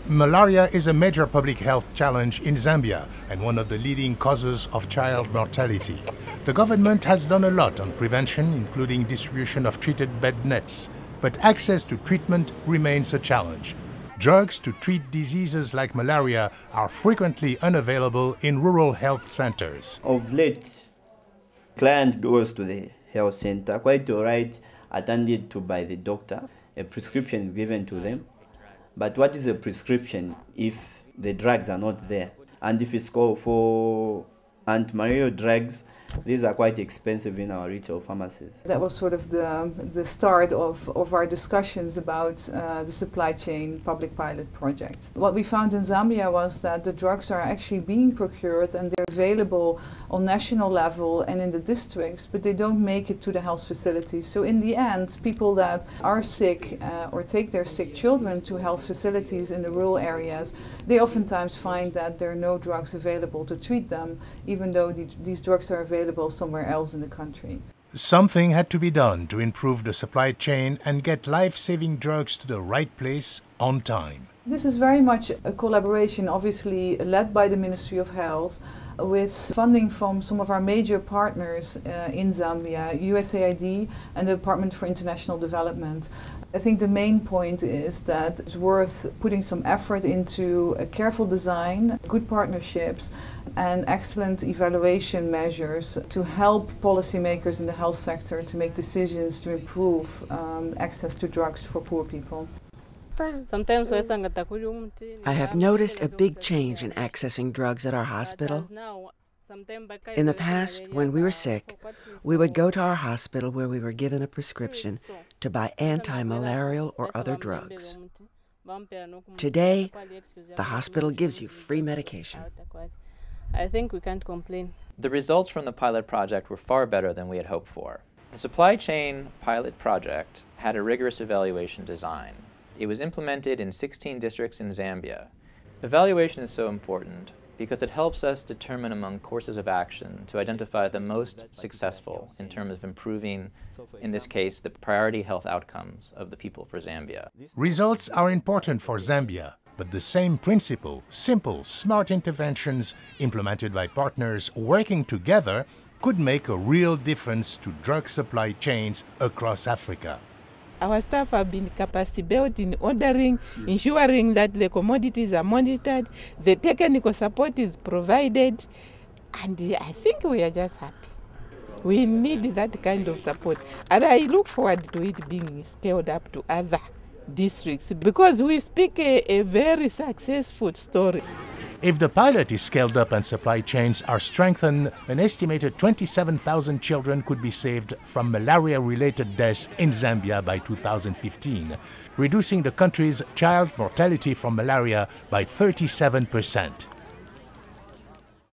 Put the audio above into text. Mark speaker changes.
Speaker 1: Malaria is a major public health challenge in Zambia and one of the leading causes of child mortality. The government has done a lot on prevention, including distribution of treated bed nets, but access to treatment remains a challenge. Drugs to treat diseases like malaria are frequently unavailable in rural health centers.
Speaker 2: Of late, client goes to the health center, quite all right, attended to by the doctor. A prescription is given to them. But what is a prescription if the drugs are not there? And if it's called for antimalarial drugs, these are quite expensive in our retail pharmacies.
Speaker 3: That was sort of the start of our discussions about the supply chain public pilot project. What we found in Zambia was that the drugs are actually being procured and they're available on national level and in the districts, but they don't make it to the health facilities. So in the end, people that are sick or take their sick children to health facilities in the rural areas, they oftentimes find that there are no drugs available to treat them, even though these drugs are available somewhere else in the country.
Speaker 1: Something had to be done to improve the supply chain and get life-saving drugs to the right place on time.
Speaker 3: This is very much a collaboration, obviously led by the Ministry of Health, with funding from some of our major partners in Zambia, USAID and the Department for International Development. I think the main point is that it's worth putting some effort into a careful design, good partnerships and excellent evaluation measures to help policymakers in the health sector to make decisions to improve access to drugs for poor people.
Speaker 4: I have noticed a big change in accessing drugs at our hospital. In the past, when we were sick, we would go to our hospital where we were given a prescription to buy anti-malarial or other drugs. Today, the hospital gives you free medication.
Speaker 5: I think we can't complain.
Speaker 6: The results from the pilot project were far better than we had hoped for. The supply chain pilot project had a rigorous evaluation design. It was implemented in 16 districts in Zambia. Evaluation is so important because it helps us determine among courses of action to identify the most successful in terms of improving, in this case, the priority health outcomes of the people for Zambia.
Speaker 1: Results are important for Zambia, but the same principle, simple, smart interventions implemented by partners working together could make a real difference to drug supply chains across Africa.
Speaker 5: Our staff have been capacity built in ordering, ensuring that the commodities are monitored, the technical support is provided, and I think we are just happy. We need that kind of support, and I look forward to it being scaled up to other districts because we speak a very successful story.
Speaker 1: If the pilot is scaled up and supply chains are strengthened, an estimated 27,000 children could be saved from malaria-related deaths in Zambia by 2015, reducing the country's child mortality from malaria by 37%.